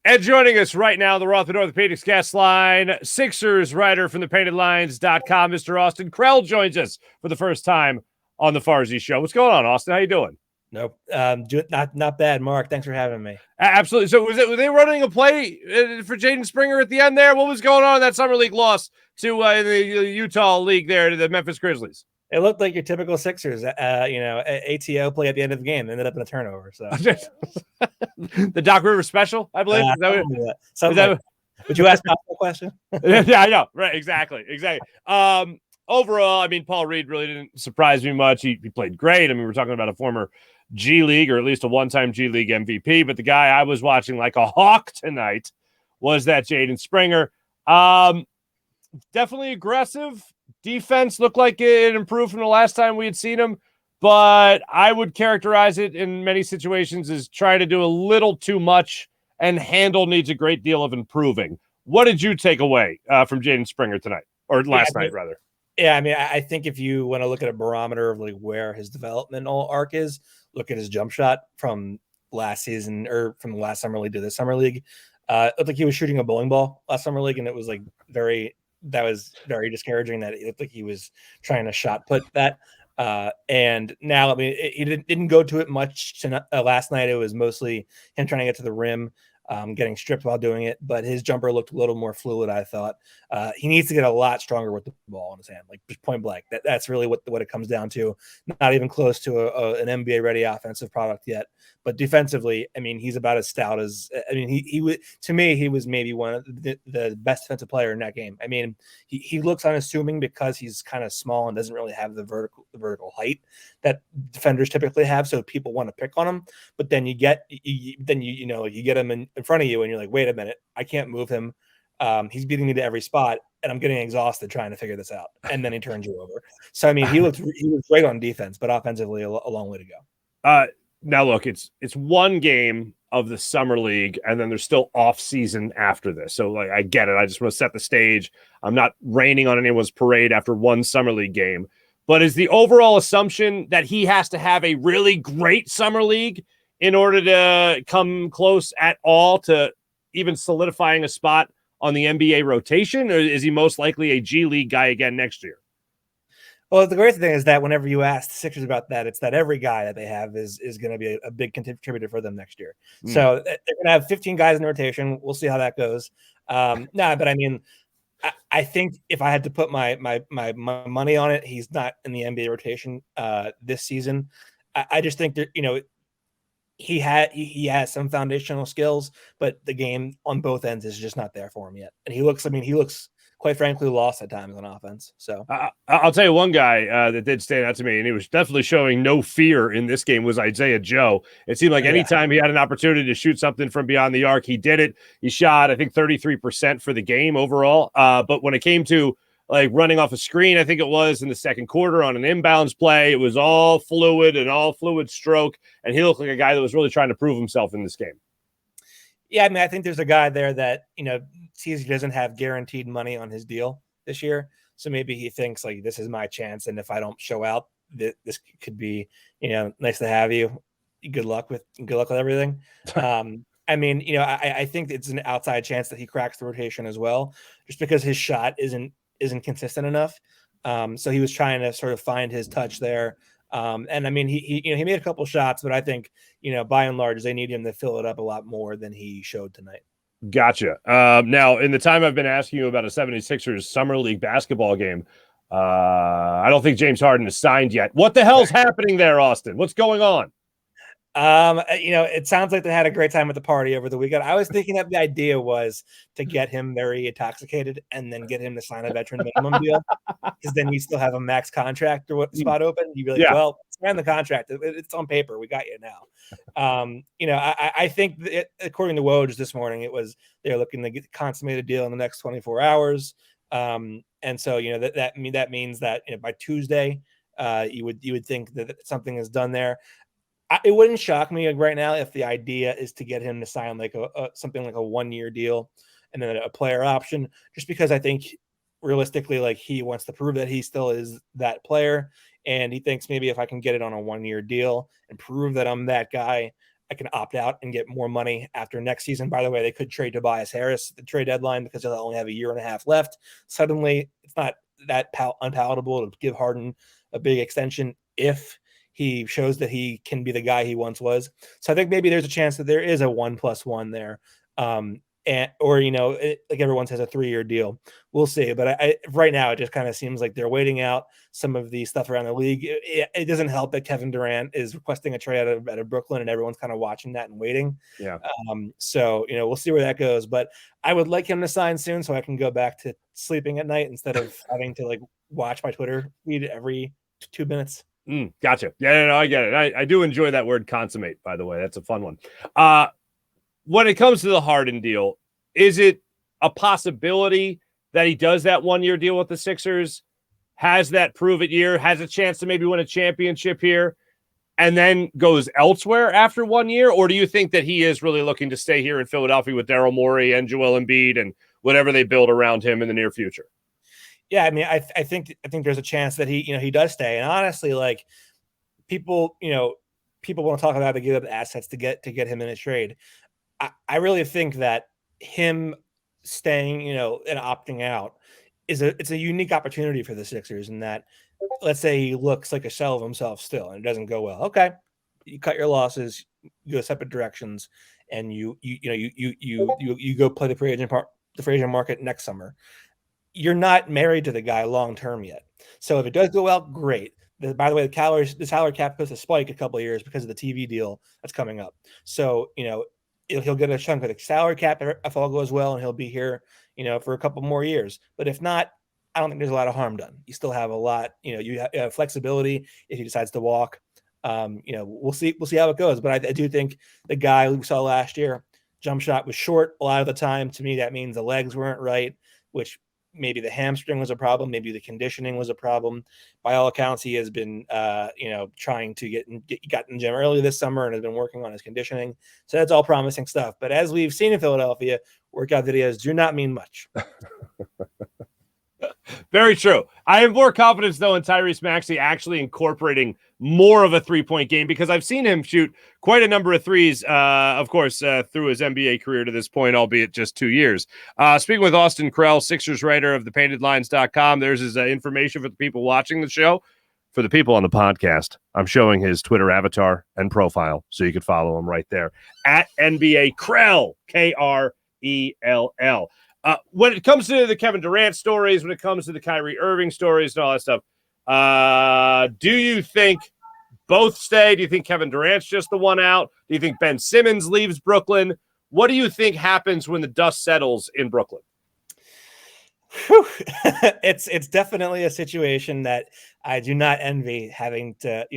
And joining us right now, the Rothman Orthopaedics guest line, Sixers writer from thepaintedlines.com, Mr. Austin Krell joins us for the first time on the Farzy Show. What's going on, Austin? How you doing? Nope. Not bad, Mark. Thanks for having me. Absolutely. So were they running a play for Jaden Springer at the end there? What was going on in that Summer League loss to the Utah League there to the Memphis Grizzlies? It looked like your typical Sixers, ATO play at the end of the game, ended up in a turnover. So the Doc Rivers special, I believe. Would you ask a question? Yeah, I know. Right. Exactly. Overall, I mean, Paul Reed really didn't surprise me much. He played great. I mean, we're talking about a former G League or at least a one-time G League MVP. But the guy I was watching like a hawk tonight was that Jaden Springer. Definitely aggressive. Defense looked like it improved from the last time we had seen him, but I would characterize it in many situations as trying to do a little too much, and handle needs a great deal of improving. What did you take away from Jaden Springer tonight, or last night, rather? Yeah, I mean, I think if you want to look at a barometer of like where his developmental arc is, look at his jump shot from last season or from the last summer league to this summer league. It looked like he was shooting a bowling ball last summer league, and it was like very discouraging that it looked like he was trying to shot put that. And now, I mean, he didn't go to it much last night. It was mostly him trying to get to the rim, getting stripped while doing it, but his jumper looked a little more fluid, I thought. He needs to get a lot stronger with the ball in his hand, like just point blank. That's really what it comes down to. Not even close to an NBA ready offensive product yet, but defensively, I mean, he's about as stout as, I mean, he to me, he was maybe one of the best defensive player in that game. I mean, he looks unassuming because he's kind of small and doesn't really have the vertical height that defenders typically have. So people want to pick on him, but then you get him in front of you and you're like, wait a minute, I can't move him. He's beating me to every spot and I'm getting exhausted trying to figure this out. And then he turns you over. So, I mean, he was great on defense, but offensively a long way to go. Now look, it's one game of the summer league and then there's still off season after this. So like, I get it. I just want to set the stage. I'm not raining on anyone's parade after one summer league game, but is the overall assumption that he has to have a really great summer league in order to come close at all to even solidifying a spot on the NBA rotation, or is he most likely a G League guy again next year? Well, the great thing is that whenever you ask the Sixers about that, it's that every guy that they have is going to be a big contributor for them next year. So they're going to have 15 guys in the rotation. We'll see how that goes. But I mean, I think if I had to put my money on it, he's not in the NBA rotation this season. I just think that, he has some foundational skills, but the game on both ends is just not there for him yet. And he looks quite frankly lost at times on offense. So I'll tell you one guy that did stand out to me, and he was definitely showing no fear in this game, was Isaiah Joe. It seemed like anytime he had an opportunity to shoot something from beyond the arc, he did it. He shot, I think, 33% for the game overall. But when it came to like running off a screen, I think it was in the second quarter on an inbounds play, it was all fluid stroke. And he looked like a guy that was really trying to prove himself in this game. Yeah, I mean, I think there's a guy there that, sees he doesn't have guaranteed money on his deal this year. So maybe he thinks like, this is my chance. And if I don't show out, this could be, nice to have you. Good luck with everything. I mean, I think it's an outside chance that he cracks the rotation as well, just because his shot isn't consistent enough. So he was trying to sort of find his touch there. And I mean, he made a couple shots, but I think, by and large, they need him to fill it up a lot more than he showed tonight. Gotcha. Now, in the time I've been asking you about a 76ers Summer League basketball game, I don't think James Harden is signed yet. What the hell's happening there, Austin? What's going on? It sounds like they had a great time at the party over the weekend. I was thinking that the idea was to get him very intoxicated and then get him to sign a veteran minimum deal, because then you still have a max contract or what spot open. You'd be like, well, sign the contract. It's on paper. We got you now. I think that according to Woj this morning, they're looking to get consummated deal in the next 24 hours. And so, that means that by Tuesday, you would think that something is done there. It wouldn't shock me right now if the idea is to get him to sign like something like a 1-year deal and then a player option, just because I think realistically, like, he wants to prove that he still is that player. And he thinks maybe if I can get it on a 1-year deal and prove that I'm that guy, I can opt out and get more money after next season. By the way, they could trade Tobias Harris at the trade deadline because they'll only have a year and a half left. Suddenly, it's not that unpalatable to give Harden a big extension if he shows that he can be the guy he once was. So I think maybe there's a chance that there is a 1+1 there. Or, like everyone says, a 3-year deal. We'll see. But right now, it just kind of seems like they're waiting out some of the stuff around the league. It doesn't help that Kevin Durant is requesting a trade out of Brooklyn, and everyone's kind of watching that and waiting. Yeah. So, we'll see where that goes. But I would like him to sign soon so I can go back to sleeping at night instead of having to watch my Twitter feed every 2 minutes. Gotcha. Yeah, no, I get it. I do enjoy that word consummate, by the way. That's a fun one. When it comes to the Harden deal, is it a possibility that he does that 1-year deal with the Sixers, has that prove-it year, has a chance to maybe win a championship here, and then goes elsewhere after 1 year? Or do you think that he is really looking to stay here in Philadelphia with Daryl Morey and Joel Embiid and whatever they build around him in the near future? Yeah, I mean, I think there's a chance that he does stay. And honestly, people want to talk about to give up assets to get him in a trade. I really think that him staying, and opting out it's a unique opportunity for the Sixers in that, let's say he looks like a shell of himself still and it doesn't go well. Okay, you cut your losses, you go separate directions, and you go play the free agent market next summer. You're not married to the guy long term yet. So if it does go well, great. By the way, the salary cap goes to spike a couple of years because of the TV deal that's coming up. So he'll get a chunk of the salary cap if all goes well, and he'll be here, for a couple more years. But if not, I don't think there's a lot of harm done. You still have a lot, you have flexibility if he decides to walk. We'll see how it goes. But I do think the guy we saw last year, jump shot was short a lot of the time. To me, that means the legs weren't right, which maybe the hamstring was a problem. Maybe the conditioning was a problem. By all accounts, he has been, trying to get in the gym early this summer and has been working on his conditioning. So that's all promising stuff. But as we've seen in Philadelphia, workout videos do not mean much. Very true. I have more confidence, though, in Tyrese Maxey actually incorporating more of a three-point game because I've seen him shoot quite a number of threes, of course, through his NBA career to this point, albeit just 2 years. Speaking with Austin Krell, Sixers writer of thepaintedlines.com, there's his information for the people watching the show. For the people on the podcast, I'm showing his Twitter avatar and profile, so you can follow him right there. At NBA Krell, Krell. When it comes to the Kevin Durant stories, when it comes to the Kyrie Irving stories and all that stuff, do you think both stay? Do you think Kevin Durant's just the one out? Do you think Ben Simmons leaves Brooklyn? What do you think happens when the dust settles in Brooklyn? It's definitely a situation that I do not envy having to,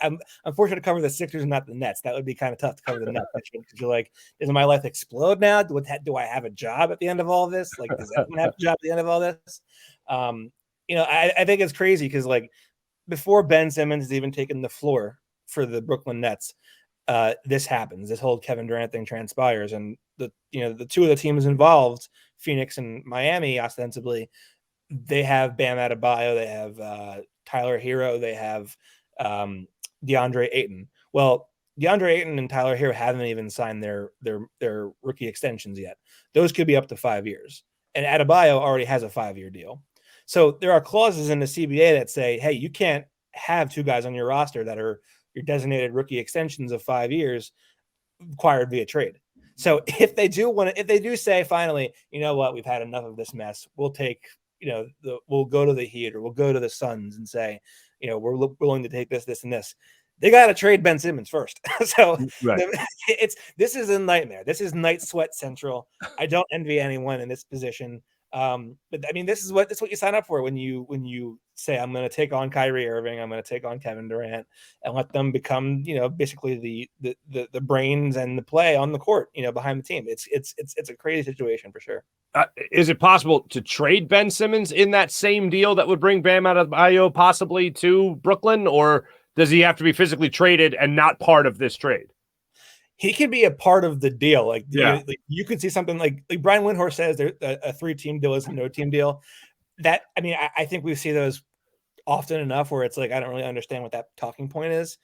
I'm fortunate to cover the Sixers and not the Nets. That would be kind of tough to cover the Nets because you're like, does my life explode now? Do I have a job at the end of all this? Does everyone have a job at the end of all this? I think it's crazy because before Ben Simmons has even taken the floor for the Brooklyn Nets, this happens. This whole Kevin Durant thing transpires, and the two of the teams involved, Phoenix and Miami, ostensibly, they have Bam Adebayo, they have Tyler Hero, they have DeAndre Ayton. Well, DeAndre Ayton and Tyler Hero haven't even signed their rookie extensions yet. Those could be up to 5 years, and Adebayo already has a 5-year deal. So there are clauses in the CBA that say, hey, you can't have two guys on your roster that are your designated rookie extensions of 5 years acquired via trade. So if they do say finally, you know what, we've had enough of this mess, we'll take, we'll go to the Heat or we'll go to the Suns and say, we're willing to take this, this, and this. They got to trade Ben Simmons first. So right. This is a nightmare. This is night sweat central. I don't envy anyone in this position. But I mean, this is what you sign up for when you say, I'm going to take on Kyrie Irving, I'm going to take on Kevin Durant, and let them become, basically the brains and the play on the court, behind the team. It's a crazy situation for sure. Is it possible to trade Ben Simmons in that same deal that would bring Bam Adebayo possibly to Brooklyn, or does he have to be physically traded and not part of this trade? He could be a part of the deal. You could see something like Brian Windhorst says there a 3-team deal is a no-team deal. That, I mean, I think we see those often enough where it's like, I don't really understand what that talking point is.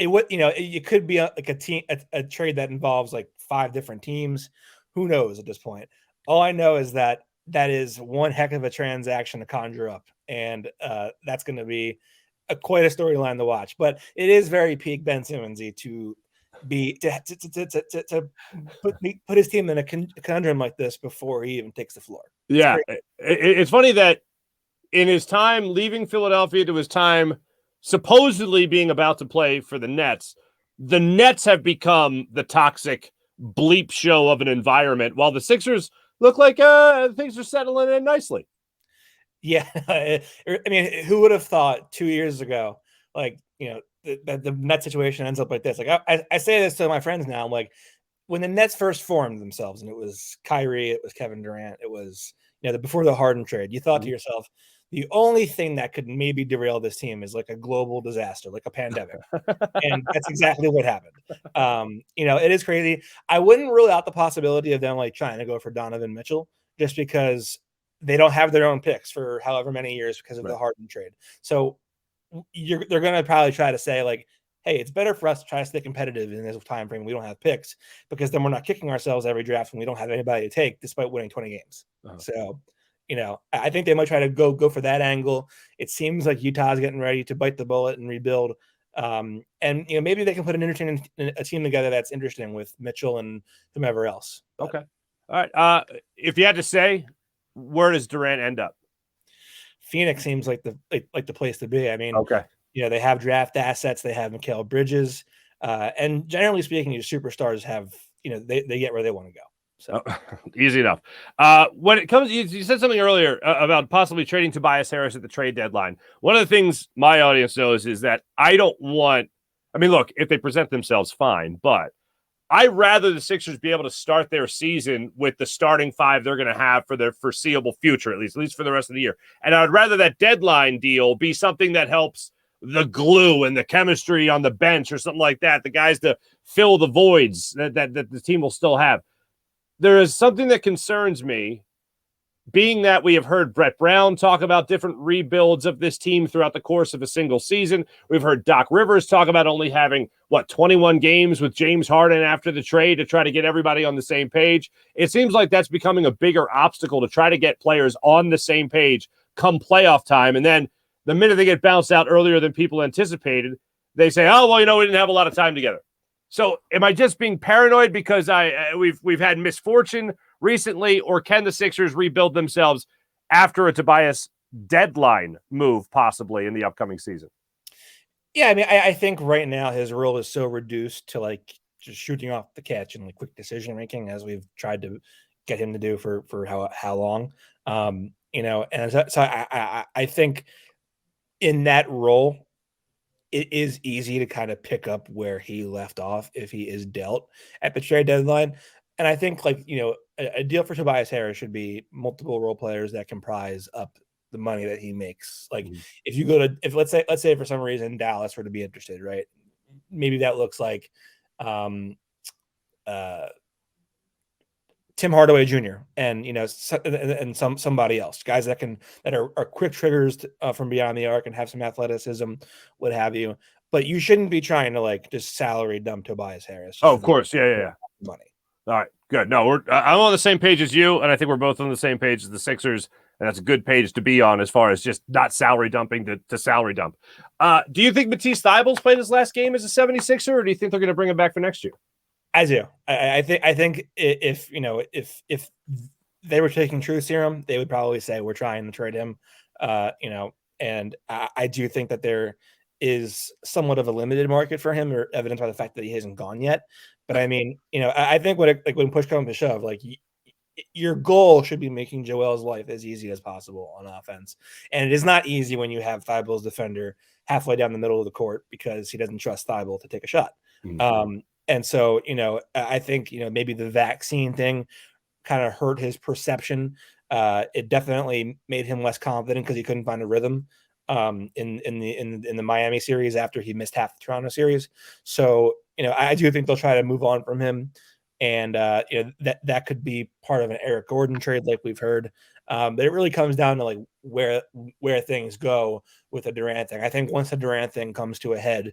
it would, it could be a trade that involves like 5 different teams. Who knows at this point? All I know is that is one heck of a transaction to conjure up, and that's going to be quite a storyline to watch. But it is very peak Ben Simmonsy to put his team in a conundrum like this before he even takes the floor. It's funny that in his time leaving Philadelphia to his time supposedly being about to play for the Nets have become the toxic bleep show of an environment, while the Sixers look like things are settling in nicely. Yeah. I mean, who would have thought 2 years ago, like, the Nets situation ends up like this? Like, I say this to my friends now. I'm like, when the Nets first formed themselves, and it was Kyrie, it was Kevin Durant, it was, before the Harden trade, you thought to yourself, the only thing that could maybe derail this team is like a global disaster, like a pandemic. And that's exactly what happened. It is crazy. I wouldn't rule out the possibility of them like trying to go for Donovan Mitchell, just because they don't have their own picks for however many years because of the Harden trade. So they're going to probably try to say like, hey, it's better for us to try to stay competitive in this time frame. We don't have picks, because then we're not kicking ourselves every draft when we don't have anybody to take, despite winning 20 games. So, I think they might try to go for that angle. It seems like Utah's getting ready to bite the bullet and rebuild. And maybe they can put a team together that's interesting with Mitchell and whomever else. Okay. All right. If you had to say, where does Durant end up? Phoenix seems like the place to be. I mean, okay. They have draft assets. They have Mikal Bridges. And generally speaking, your superstars have, they get where they want to go. So easy enough. When it comes, you said something earlier about possibly trading Tobias Harris at the trade deadline. One of the things my audience knows is that I don't want, look, if they present themselves, fine, but I'd rather the Sixers be able to start their season with the starting 5 they're going to have for their foreseeable future, at least for the rest of the year. And I'd rather that deadline deal be something that helps the glue and the chemistry on the bench or something like that, the guys to fill the voids that the team will still have. There is something that concerns me, being that we have heard Brett Brown talk about different rebuilds of this team throughout the course of a single season. We've heard Doc Rivers talk about only having, 21 games with James Harden after the trade to try to get everybody on the same page. It seems like that's becoming a bigger obstacle to try to get players on the same page come playoff time. And then the minute they get bounced out earlier than people anticipated, they say, oh, well, we didn't have a lot of time together. So am I just being paranoid because we've had misfortune recently, or can the Sixers rebuild themselves after a Tobias deadline move possibly in the upcoming season? Yeah, I think right now his role is so reduced to like just shooting off the catch and like quick decision making, as we've tried to get him to do for how long. And so I think in that role, it is easy to kind of pick up where he left off if he is dealt at the trade deadline. And I think a deal for Tobias Harris should be multiple role players that comprise up the money that he makes. Like if you go to, let's say for some reason Dallas were to be interested, right? Maybe that looks like Tim Hardaway Jr. and somebody else, guys that are quick triggers from beyond the arc and have some athleticism, what have you. But you shouldn't be trying to like just salary dump Tobias Harris. Oh, of course, yeah. Money. All right, good. No, I'm on the same page as you, and I think we're both on the same page as the Sixers, and that's a good page to be on as far as just not salary dumping to salary dump. Do you think Matisse Thybulle's played his last game as a 76er, or do you think they're going to bring him back for next year? I do. I think if they were taking truth serum, they would probably say we're trying to trade him. And I do think that there is somewhat of a limited market for him, or evidenced by the fact that he hasn't gone yet. But I think when push comes to shove, like your goal should be making Joel's life as easy as possible on offense. And it is not easy when you have Thybulle's defender halfway down the middle of the court because he doesn't trust Thybulle to take a shot. Mm-hmm. And so, I think, maybe the vaccine thing kind of hurt his perception. It definitely made him less confident because he couldn't find a rhythm in the Miami series after he missed half the Toronto series. So, I do think they'll try to move on from him. And, that could be part of an Eric Gordon trade like we've heard. But it really comes down to like where things go with the Durant thing. I think once the Durant thing comes to a head,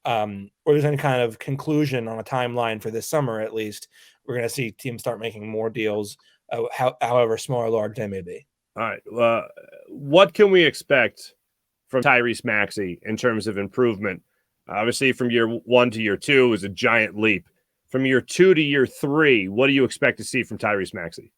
or there's any kind of conclusion on a timeline for this summer, at least, we're going to see teams start making more deals, however small or large they may be. All right. What can we expect from Tyrese Maxey in terms of improvement? Obviously, from year 1 to year 2 is a giant leap. From year 2 to year 3, what do you expect to see from Tyrese Maxey?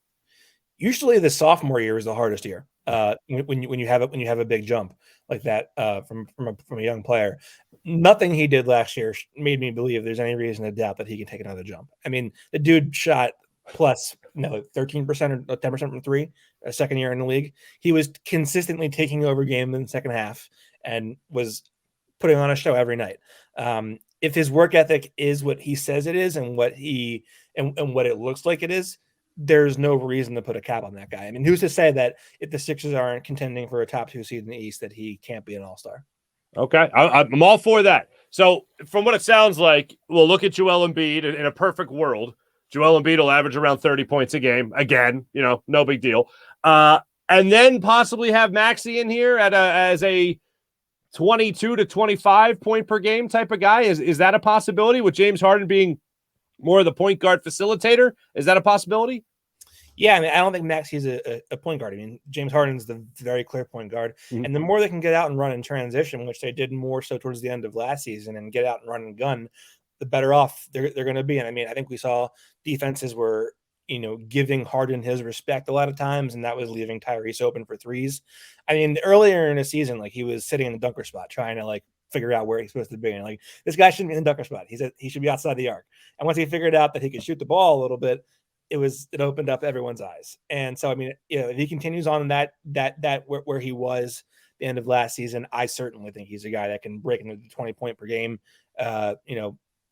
Usually, the sophomore year is the hardest year. When you have a big jump like that from a young player. Nothing he did last year made me believe there's any reason to doubt that he can take another jump. I mean, the dude shot plus 13% or 10% from three, a second year in the league. He was consistently taking over game in the second half and was putting on a show every night. If his work ethic is what he says it is and what what it looks like it is, there's no reason to put a cap on that guy. I mean, who's to say that if the Sixers aren't contending for a top 2 seed in the East, that he can't be an all-star? Okay. I'm all for that. So from what it sounds like, we'll look at Joel Embiid in a perfect world. Joel Embiid will average around 30 points a game. Again, no big deal. And then possibly have Maxey in here as a 22 to 25 point per game type of guy. Is that a possibility with James Harden being more of the point guard facilitator? Is that a possibility? Yeah, I mean, I don't think Maxey's a point guard. I mean, James Harden's the very clear point guard. Mm-hmm. And the more they can get out and run in transition, which they did more so towards the end of last season, and get out and run and gun, the better off they're going to be. And I mean, I think we saw defenses were, giving Harden his respect a lot of times, and that was leaving Tyrese open for threes. I mean, earlier in the season, he was sitting in the dunker spot trying to figure out where he's supposed to be. And this guy shouldn't be in the dunker spot. He should be outside the arc. And once he figured out that he could shoot the ball a little bit, it opened up everyone's eyes. And so, I mean, if he continues on that where he was the end of last season, I certainly think he's a guy that can break into the 20 point per game,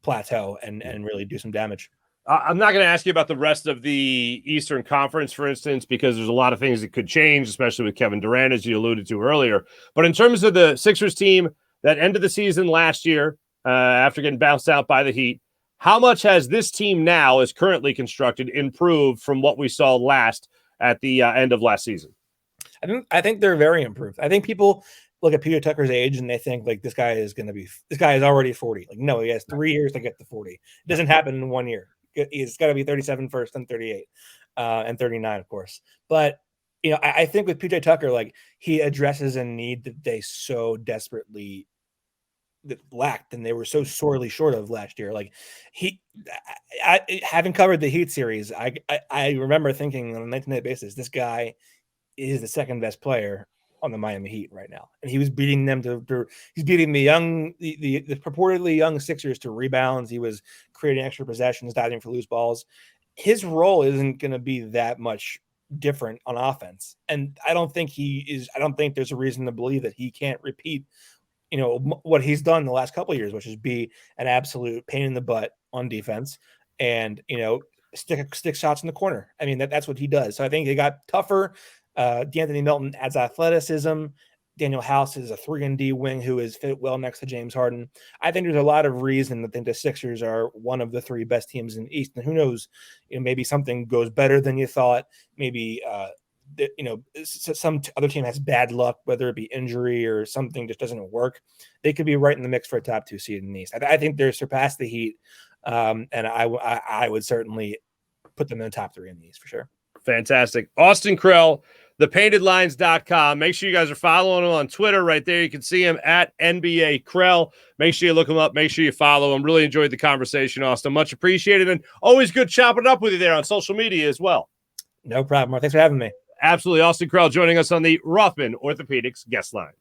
plateau and really do some damage. I'm not going to ask you about the rest of the Eastern Conference, for instance, because there's a lot of things that could change, especially with Kevin Durant, as you alluded to earlier. But in terms of the Sixers team that ended the season last year after getting bounced out by the Heat, how much has this team now, as currently constructed, improved from what we saw last at the end of last season? I think they're very improved. I think people look at PJ Tucker's age and they think this guy is already 40. No, he has 3 years to get to 40. It doesn't happen in 1 year. He's got to be 37 first, and 38, and 39, of course. But I think with PJ Tucker, he addresses a need that they so desperately lacked, and they were so sorely short of last year. Having covered the Heat series, I remember thinking on a night-to-night basis, this guy is the second best player on the Miami Heat right now, and he was beating them he's beating the purportedly young Sixers to rebounds. He was creating extra possessions, diving for loose balls. His role isn't going to be that much different on offense, and I don't think there's a reason to believe that he can't repeat what he's done the last couple of years, which is be an absolute pain in the butt on defense and stick shots in the corner. I mean, that's what he does. So I think they got tougher. D'Anthony Melton adds athleticism. Daniel House is a 3-and-D wing who is fit well next to James Harden. I think there's a lot of reason to think the Sixers are one of the 3 best teams in the East. And who knows, maybe something goes better than you thought. Maybe some other team has bad luck, whether it be injury or something just doesn't work. They could be right in the mix for a top 2 seed in the East. I think they're surpassed the Heat, and I would certainly put them in the top 3 in the East for sure. Fantastic. Austin Krell, thepaintedlines.com. Make sure you guys are following him on Twitter right there. You can see him at NBA Krell. Make sure you look him up. Make sure you follow him. Really enjoyed the conversation, Austin. Much appreciated. And always good chopping it up with you there on social media as well. No problem. Thanks for having me. Absolutely. Austin Krell joining us on the Rothman Orthopaedics guest line.